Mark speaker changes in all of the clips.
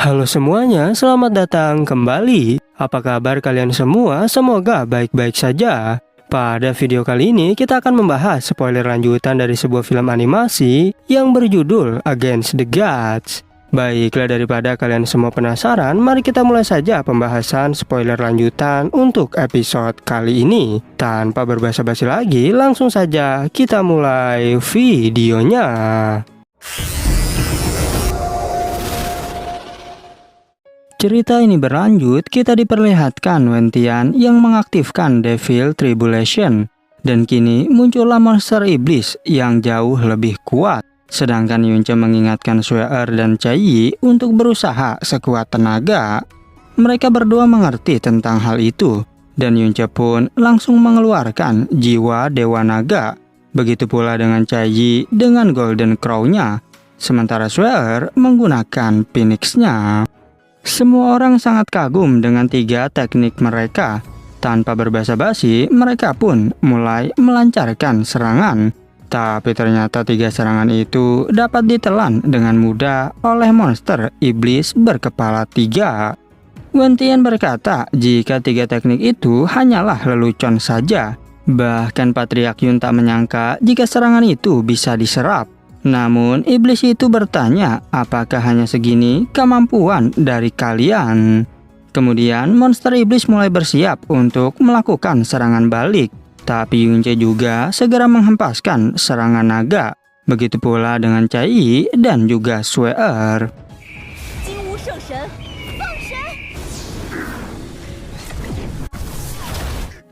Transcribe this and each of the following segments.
Speaker 1: Halo semuanya, selamat datang kembali. Apa kabar kalian semua? Semoga baik-baik saja. Pada video kali ini kita akan membahas spoiler lanjutan dari sebuah film animasi yang berjudul Against the Gods. Baiklah, daripada kalian semua penasaran, mari kita mulai saja pembahasan spoiler lanjutan untuk episode kali ini. Tanpa berbasa-basi lagi, langsung saja kita mulai videonya. Cerita ini berlanjut, kita diperlihatkan Wentian yang mengaktifkan Devil Tribulation. Dan kini muncullah monster iblis yang jauh lebih kuat. Sedangkan Yunce mengingatkan Sue-er dan Chai untuk berusaha sekuat tenaga. Mereka berdua mengerti tentang hal itu. Dan Yunce pun langsung mengeluarkan jiwa Dewa Naga. Begitu pula dengan Chai dengan Golden Crow-nya. Sementara Sue-er menggunakan Phoenix-nya. Semua orang sangat kagum dengan 3 teknik mereka. Tanpa berbasa-basi, mereka pun mulai melancarkan serangan. Tapi ternyata 3 serangan itu dapat ditelan dengan mudah oleh monster iblis berkepala 3. Wentian berkata jika 3 teknik itu hanyalah lelucon saja. Bahkan Patriark Yun tak menyangka jika serangan itu bisa diserap. Namun iblis itu bertanya, apakah hanya segini kemampuan dari kalian? Kemudian monster iblis mulai bersiap untuk melakukan serangan balik. Tapi Yunce juga segera menghempaskan serangan naga. Begitu pula dengan Chai dan juga Sue-er.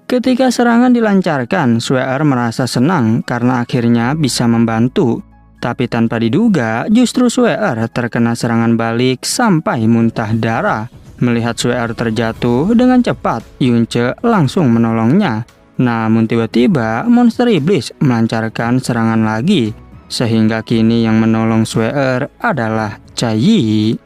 Speaker 1: Ketika serangan dilancarkan, Sue-er merasa senang karena akhirnya bisa membantu. Tapi tanpa diduga, justru Sue-er terkena serangan balik sampai muntah darah. Melihat Sue-er terjatuh dengan cepat, Yunce langsung menolongnya. Namun tiba-tiba monster iblis melancarkan serangan lagi. Sehingga kini yang menolong Sue-er adalah Chai.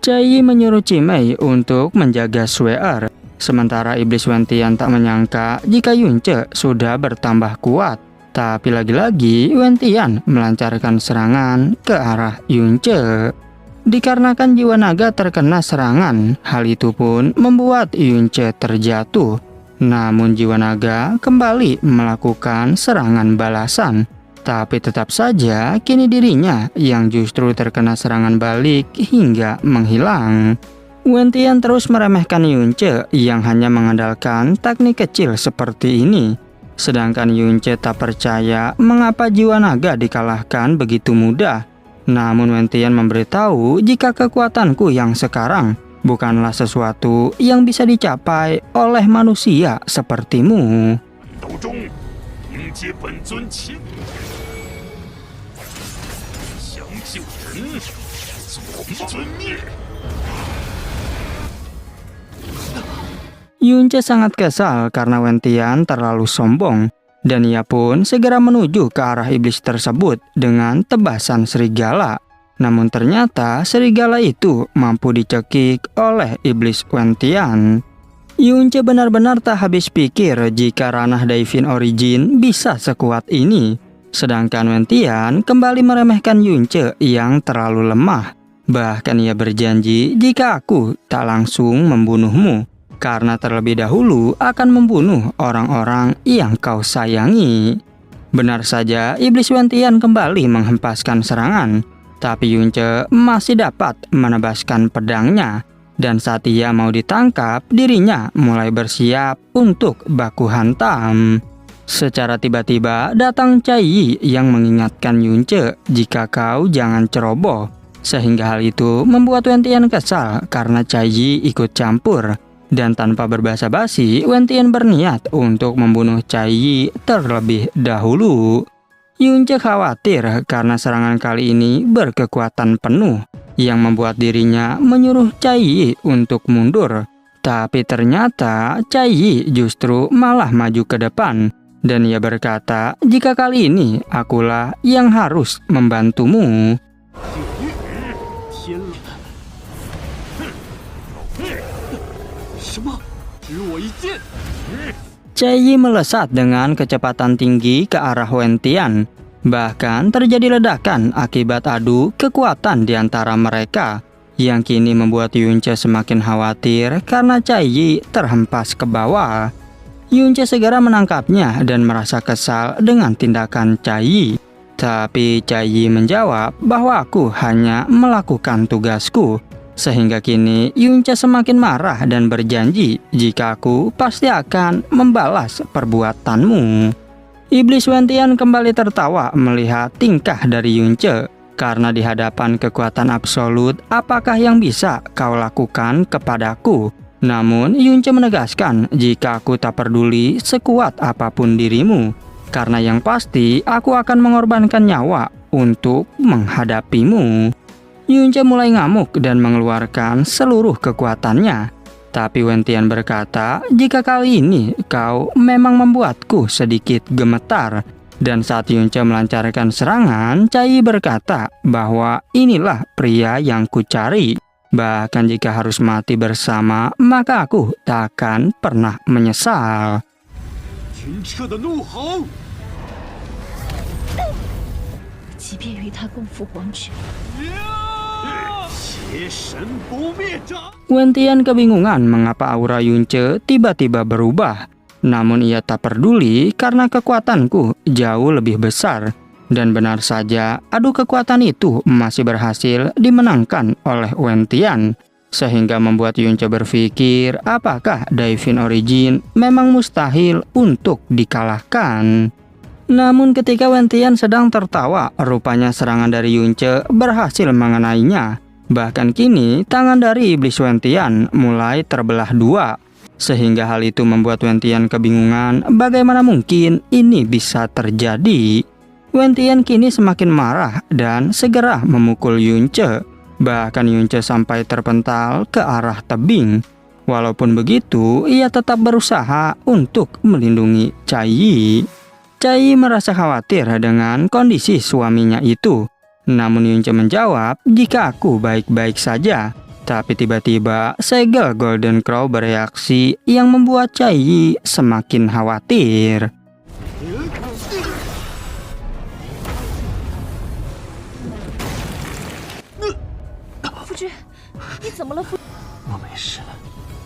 Speaker 1: Chai menyuruh Chimei untuk menjaga Sue-er. Sementara iblis Wentian tak menyangka jika Yunce sudah bertambah kuat. Tapi lagi-lagi Wentian melancarkan serangan ke arah Yunce. Dikarenakan jiwa naga terkena serangan, hal itu pun membuat Yunce terjatuh. Namun jiwa naga kembali melakukan serangan balasan. Tapi tetap saja kini dirinya yang justru terkena serangan balik hingga menghilang. Wentian terus meremehkan Yunce yang hanya mengandalkan teknik kecil seperti ini. Sedangkan Yunce tak percaya mengapa jiwa naga dikalahkan begitu mudah. Namun Wentian memberitahu jika kekuatanku yang sekarang bukanlah sesuatu yang bisa dicapai oleh manusia sepertimu. Yunce sangat kesal karena Wentian terlalu sombong. Dan ia pun segera menuju ke arah iblis tersebut dengan tebasan serigala. Namun ternyata serigala itu mampu dicekik oleh iblis Wentian. Yunce benar-benar tak habis pikir jika ranah Divine Origin bisa sekuat ini. Sedangkan Wentian kembali meremehkan Yunce yang terlalu lemah. Bahkan ia berjanji jika aku tak langsung membunuhmu, karena terlebih dahulu akan membunuh orang-orang yang kau sayangi. Benar saja, iblis Wentian kembali menghempaskan serangan. Tapi Yunce masih dapat menebaskan pedangnya. Dan saat ia mau ditangkap, dirinya mulai bersiap untuk baku hantam. Secara tiba-tiba datang Chai yang mengingatkan Yunce jika kau jangan ceroboh. Sehingga hal itu membuat Wentian kesal karena Chai ikut campur. Dan tanpa berbasa-basi, Wentian berniat untuk membunuh Chai terlebih dahulu. Yunce khawatir karena serangan kali ini berkekuatan penuh, yang membuat dirinya menyuruh Chai untuk mundur. Tapi ternyata Chai justru malah maju ke depan. Dan ia berkata, jika kali ini akulah yang harus membantumu. Chai melesat dengan kecepatan tinggi ke arah Wentian. Bahkan terjadi ledakan akibat adu kekuatan di antara mereka. yang kini membuat Yunce semakin khawatir karena Cai Yi terhempas ke bawah. Yunce segera menangkapnya dan merasa kesal dengan tindakan Cai Yi. Tapi Cai Yi menjawab bahwa aku hanya melakukan tugasku. Sehingga kini Yunce semakin marah dan berjanji jika aku pasti akan membalas perbuatanmu. Iblis Wentian kembali tertawa melihat tingkah dari Yunce. Karena di hadapan kekuatan absolut, apakah yang bisa kau lakukan kepadaku? Namun Yunce menegaskan jika aku tak peduli sekuat apapun dirimu. Karena yang pasti aku akan mengorbankan nyawa untuk menghadapimu. Yunce mulai ngamuk dan mengeluarkan seluruh kekuatannya. Tapi Wentian berkata, jika kali ini kau memang membuatku sedikit gemetar. Dan saat Yunce melancarkan serangan, Cai Yi berkata bahwa inilah pria yang kucari. Bahkan jika harus mati bersama, maka aku tak akan pernah menyesal. Wentian kebingungan mengapa aura Yunce tiba-tiba berubah. Namun ia tak peduli karena kekuatanku jauh lebih besar. Dan benar saja, adu kekuatan itu masih berhasil dimenangkan oleh Wentian. Sehingga membuat Yunce berpikir apakah Divine Origin memang mustahil untuk dikalahkan. Namun ketika Wentian sedang tertawa, rupanya serangan dari Yunce berhasil mengenainya. Bahkan kini tangan dari iblis Wentian mulai terbelah dua. Sehingga hal itu membuat Wentian kebingungan bagaimana mungkin ini bisa terjadi. Wentian kini semakin marah dan segera memukul Yunce. Bahkan Yunce sampai terpental ke arah tebing. Walaupun begitu, ia tetap berusaha untuk melindungi Cai Yi. Cai Yi merasa khawatir dengan kondisi suaminya itu. Namun Yunce menjawab jika aku baik-baik saja. Tapi tiba-tiba segel Golden Crow bereaksi yang membuat Cai Yi semakin khawatir.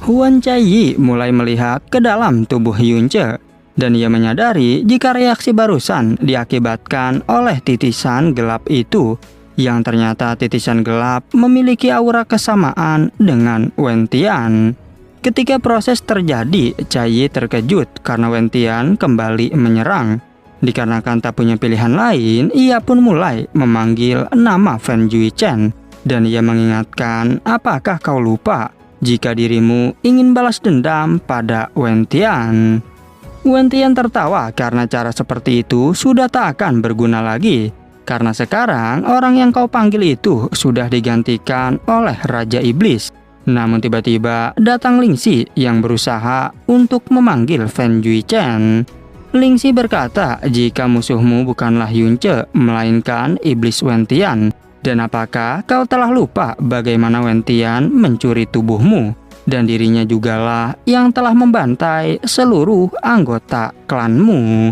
Speaker 1: Huan Cai Yi mulai melihat ke dalam tubuh Yunce. Dan ia menyadari jika reaksi barusan diakibatkan oleh titisan gelap itu. Yang ternyata titisan gelap memiliki aura kesamaan dengan Wentian. Ketika proses terjadi, Cai Yi terkejut karena Wentian kembali menyerang. Dikarenakan tak punya pilihan lain, ia pun mulai memanggil nama Fan Juichen. Dan ia mengingatkan, apakah kau lupa jika dirimu ingin balas dendam pada Wentian? Wentian tertawa karena cara seperti itu sudah tak akan berguna lagi. Karena sekarang orang yang kau panggil itu sudah digantikan oleh Raja Iblis. Namun tiba-tiba datang Lingxi yang berusaha untuk memanggil Fan Juichen. Lingxi berkata jika musuhmu bukanlah Yunce melainkan Iblis Wentian. Dan apakah kau telah lupa bagaimana Wentian mencuri tubuhmu? Dan dirinya jugalah yang telah membantai seluruh anggota klanmu.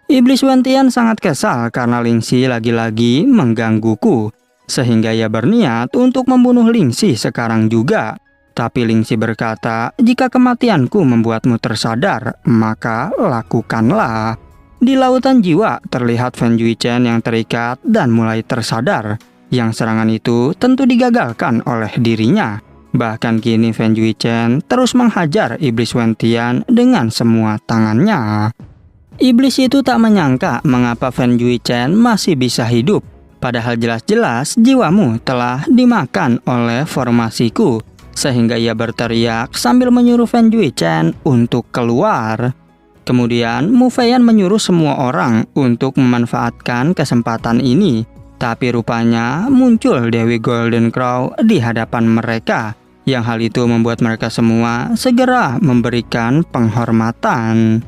Speaker 1: Iblis Wentian sangat kesal karena Lingxi lagi-lagi menggangguku. Sehingga ia berniat untuk membunuh Lingxi sekarang juga. Tapi Lingxi berkata, jika kematianku membuatmu tersadar, maka lakukanlah. Di lautan jiwa terlihat Fan Juichen yang terikat dan mulai tersadar. Yang serangan itu tentu digagalkan oleh dirinya. Bahkan kini Fan Juichen terus menghajar Iblis Wentian dengan semua tangannya. Iblis itu tak menyangka mengapa Fan Juichen masih bisa hidup. Padahal jelas-jelas jiwamu telah dimakan oleh formasiku. Sehingga ia berteriak sambil menyuruh Fan Juichen untuk keluar. Kemudian Mu Feiyan menyuruh semua orang untuk memanfaatkan kesempatan ini. Tapi rupanya muncul Dewi Golden Crow di hadapan mereka. Yang hal itu membuat mereka semua segera memberikan penghormatan.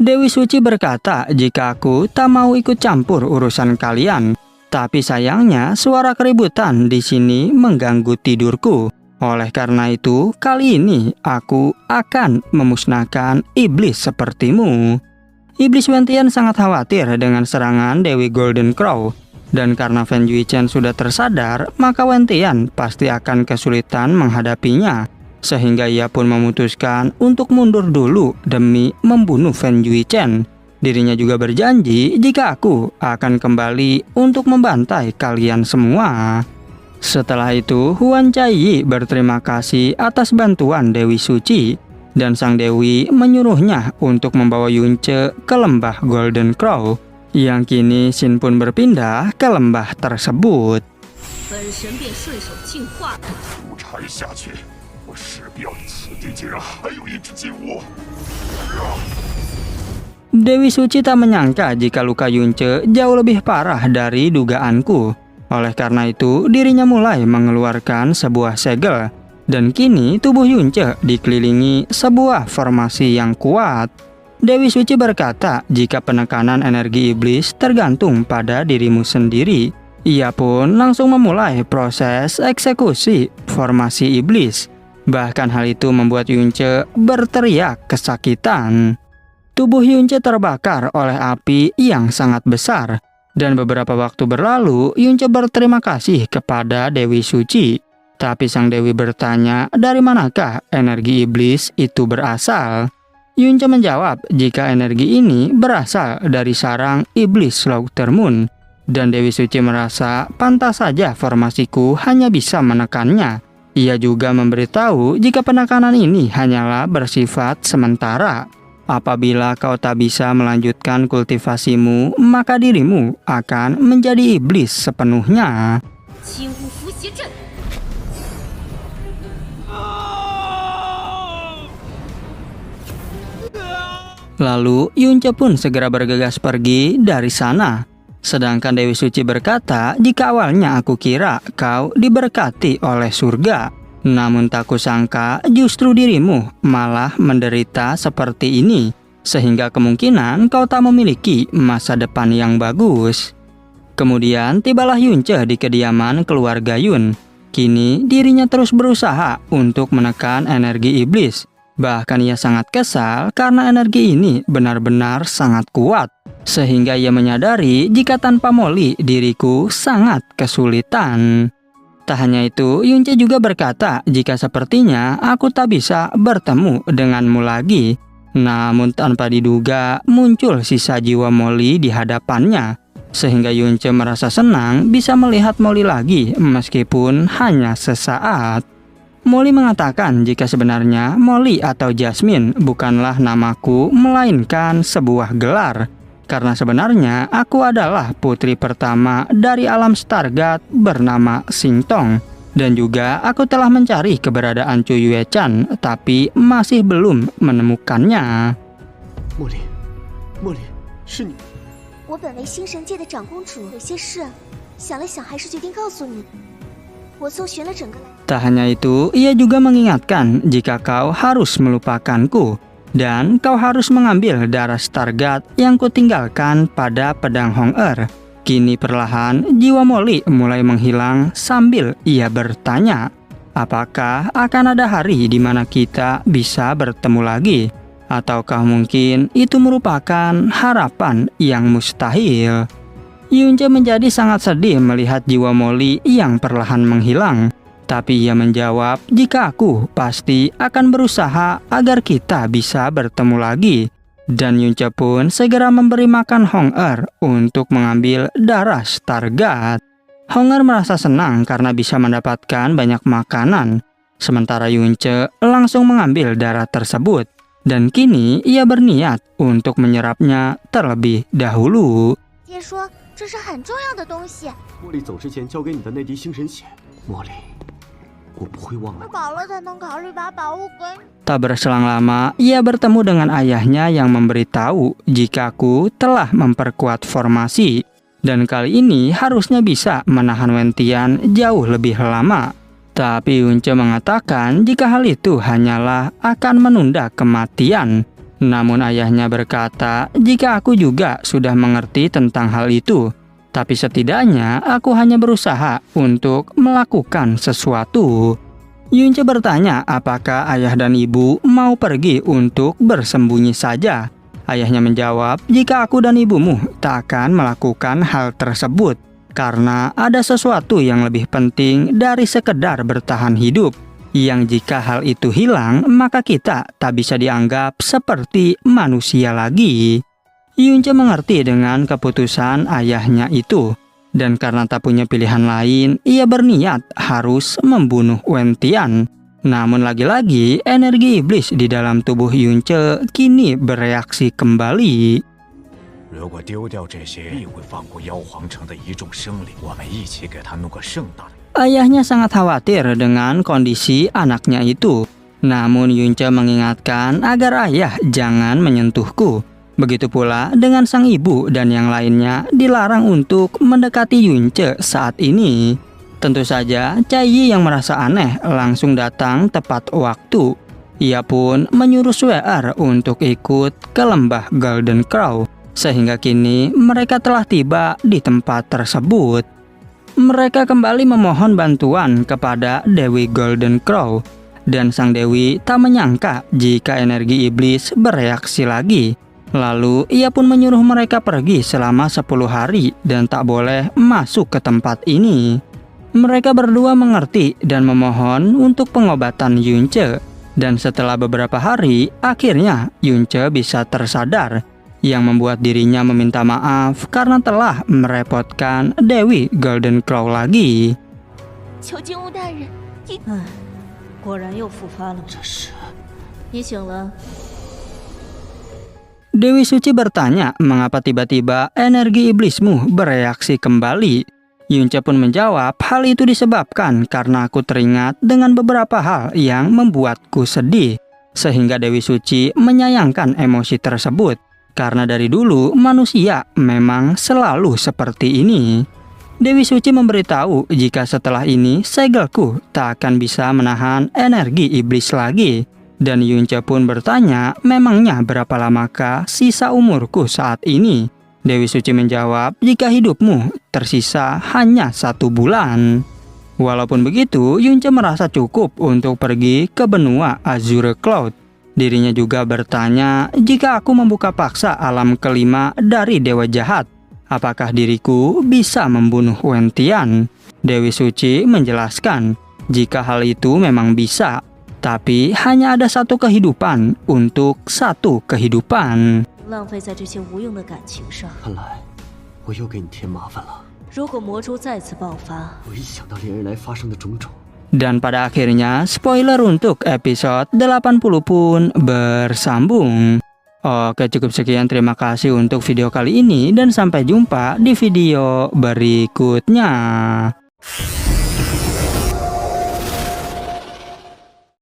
Speaker 1: Dewi Suci berkata jika aku tak mau ikut campur urusan kalian. Tapi sayangnya suara keributan di sini mengganggu tidurku. Oleh karena itu, kali ini aku akan memusnahkan iblis sepertimu. Iblis Wentian sangat khawatir dengan serangan Dewi Golden Crow. Dan karena Fen Yuichen sudah tersadar, maka Wentian pasti akan kesulitan menghadapinya. Sehingga ia pun memutuskan untuk mundur dulu demi membunuh Fen Yuichen. Dirinya juga berjanji jika aku akan kembali untuk membantai kalian semua. Setelah itu, Huan Caiyi berterima kasih atas bantuan Dewi Suci. Dan sang Dewi menyuruhnya untuk membawa Yunce ke lembah Golden Crow. Yang kini Xin pun berpindah ke lembah tersebut. Dewi Suci tak menyangka jika luka Yunce jauh lebih parah dari dugaanku. Oleh karena itu, dirinya mulai mengeluarkan sebuah segel. Dan kini tubuh Yunce dikelilingi sebuah formasi yang kuat. Dewi Suci berkata jika penekanan energi iblis tergantung pada dirimu sendiri. Ia pun langsung memulai proses eksekusi formasi iblis. Bahkan hal itu membuat Yunce berteriak kesakitan. Tubuh Yunce terbakar oleh api yang sangat besar. Dan beberapa waktu berlalu, Yunce berterima kasih kepada Dewi Suci. Tapi sang Dewi bertanya dari manakah energi iblis itu berasal. Yunce menjawab jika energi ini berasal dari sarang iblis Slaughter Moon. Dan Dewi Suci merasa pantas saja formasiku hanya bisa menekannya. Ia juga memberitahu jika penekanan ini hanyalah bersifat sementara. Apabila kau tak bisa melanjutkan kultivasimu, maka dirimu akan menjadi iblis sepenuhnya. Lalu Yunce pun segera bergegas pergi dari sana. Sedangkan Dewi Suci berkata, jika awalnya aku kira kau diberkati oleh surga, namun tak kusangka justru dirimu malah menderita seperti ini, sehingga kemungkinan kau tak memiliki masa depan yang bagus. Kemudian tibalah Yunce di kediaman keluarga Yun. Kini dirinya terus berusaha untuk menekan energi iblis. Bahkan ia sangat kesal karena energi ini benar-benar sangat kuat. Sehingga ia menyadari jika tanpa Molly diriku sangat kesulitan. Tak hanya itu, Yunce juga berkata jika sepertinya aku tak bisa bertemu denganmu lagi. Namun tanpa diduga muncul sisa jiwa Molly di hadapannya. Sehingga Yunce merasa senang bisa melihat Molly lagi meskipun hanya sesaat. Molly mengatakan jika sebenarnya Molly atau Jasmine bukanlah namaku melainkan sebuah gelar. Karena sebenarnya aku adalah putri pertama dari alam Stargate bernama Xingtong. Dan juga aku telah mencari keberadaan Chu Yuechan tapi masih belum menemukannya.
Speaker 2: Molly, Molly, 是你。
Speaker 3: 我本为星神界的长公主，有些事想了想，还是决定告诉你。我搜寻了整个。
Speaker 1: Tak hanya itu, ia juga mengingatkan jika kau harus melupakanku dan kau harus mengambil darah Stargate yang kutinggalkan pada pedang Hong-Er. Kini perlahan jiwa Molly mulai menghilang sambil ia bertanya, apakah akan ada hari di mana kita bisa bertemu lagi? Ataukah mungkin itu merupakan harapan yang mustahil? Yunce menjadi sangat sedih melihat jiwa Molly yang perlahan menghilang. Tapi ia menjawab jika aku pasti akan berusaha agar kita bisa bertemu lagi. Dan Yunce pun segera memberi makan Hong-Er untuk mengambil darah Stargate. Hong-Er merasa senang karena bisa mendapatkan banyak makanan. Sementara Yunce langsung mengambil darah tersebut. Dan kini ia berniat untuk menyerapnya terlebih dahulu.
Speaker 3: 爹说这是很重要的东西。
Speaker 2: 茉莉走之前交给你的那滴星神血，茉莉，我不会忘了。
Speaker 3: 饱了才能考虑把宝物给你。
Speaker 1: Tak berselang lama, ia bertemu dengan ayahnya yang memberitahu jika aku telah memperkuat formasi. Dan kali ini harusnya bisa menahan Wentian jauh lebih lama. Tapi Yunce mengatakan jika hal itu hanyalah akan menunda kematian. Namun ayahnya berkata, jika aku juga sudah mengerti tentang hal itu, tapi setidaknya aku hanya berusaha untuk melakukan sesuatu. Yunce bertanya apakah ayah dan ibu mau pergi untuk bersembunyi saja. Ayahnya menjawab, jika aku dan ibumu tak akan melakukan hal tersebut, karena ada sesuatu yang lebih penting dari sekedar bertahan hidup. Yang jika hal itu hilang, maka kita tak bisa dianggap seperti manusia lagi. Yunce mengerti dengan keputusan ayahnya itu, dan karena tak punya pilihan lain, ia berniat harus membunuh Wentian. Namun lagi-lagi, energi iblis di dalam tubuh Yunce kini bereaksi kembali.
Speaker 4: 如果丢掉这些，必会放过妖皇城的一众生灵。我们一起给他弄个盛大的。
Speaker 1: Ayahnya sangat khawatir dengan kondisi anaknya itu. Namun Yunce mengingatkan agar ayah jangan menyentuhku. Begitu pula dengan sang ibu dan yang lainnya dilarang untuk mendekati Yunce saat ini. Tentu saja Cai Yi yang merasa aneh langsung datang tepat waktu. Ia pun menyuruh Sweer untuk ikut ke lembah Golden Crow. Sehingga kini mereka telah tiba di tempat tersebut. Mereka kembali memohon bantuan kepada Dewi Golden Crow. Dan sang Dewi tak menyangka jika energi iblis bereaksi lagi. Lalu ia pun menyuruh mereka pergi selama 10 hari dan tak boleh masuk ke tempat ini. Mereka berdua mengerti dan memohon untuk pengobatan Yunce. Dan setelah beberapa hari, akhirnya Yunce bisa tersadar, yang membuat dirinya meminta maaf karena telah merepotkan Dewi Golden Crow lagi.
Speaker 3: 求金乌大人，你
Speaker 5: 果然又复发了。这是，你醒了。
Speaker 1: Dewi Suci bertanya mengapa tiba-tiba energi iblismu bereaksi kembali. Yunce pun menjawab, hal itu disebabkan karena aku teringat dengan beberapa hal yang membuatku sedih. Sehingga Dewi Suci menyayangkan emosi tersebut. Karena dari dulu manusia memang selalu seperti ini. Dewi Suci memberitahu jika setelah ini segelku tak akan bisa menahan energi iblis lagi. Dan Yunce pun bertanya, memangnya berapa lamakah sisa umurku saat ini? Dewi Suci menjawab, jika hidupmu tersisa hanya 1 bulan. Walaupun begitu, Yunce merasa cukup untuk pergi ke benua Azure Cloud. Dirinya juga bertanya, jika aku membuka paksa alam kelima dari Dewa Jahat, apakah diriku bisa membunuh Wentian? Dewi Suci menjelaskan, jika hal itu memang bisa, tapi hanya ada 1 kehidupan untuk 1 kehidupan.
Speaker 5: 浪费在这些无用的感情上。
Speaker 2: 看来我又给你添麻烦了。
Speaker 5: 如果魔蛛再次爆发，
Speaker 2: 我一想到连日来发生的种种，
Speaker 1: Dan pada akhirnya, spoiler untuk episode 80 pun bersambung. Oke, cukup sekian. Terima kasih untuk video kali ini dan sampai jumpa di video berikutnya.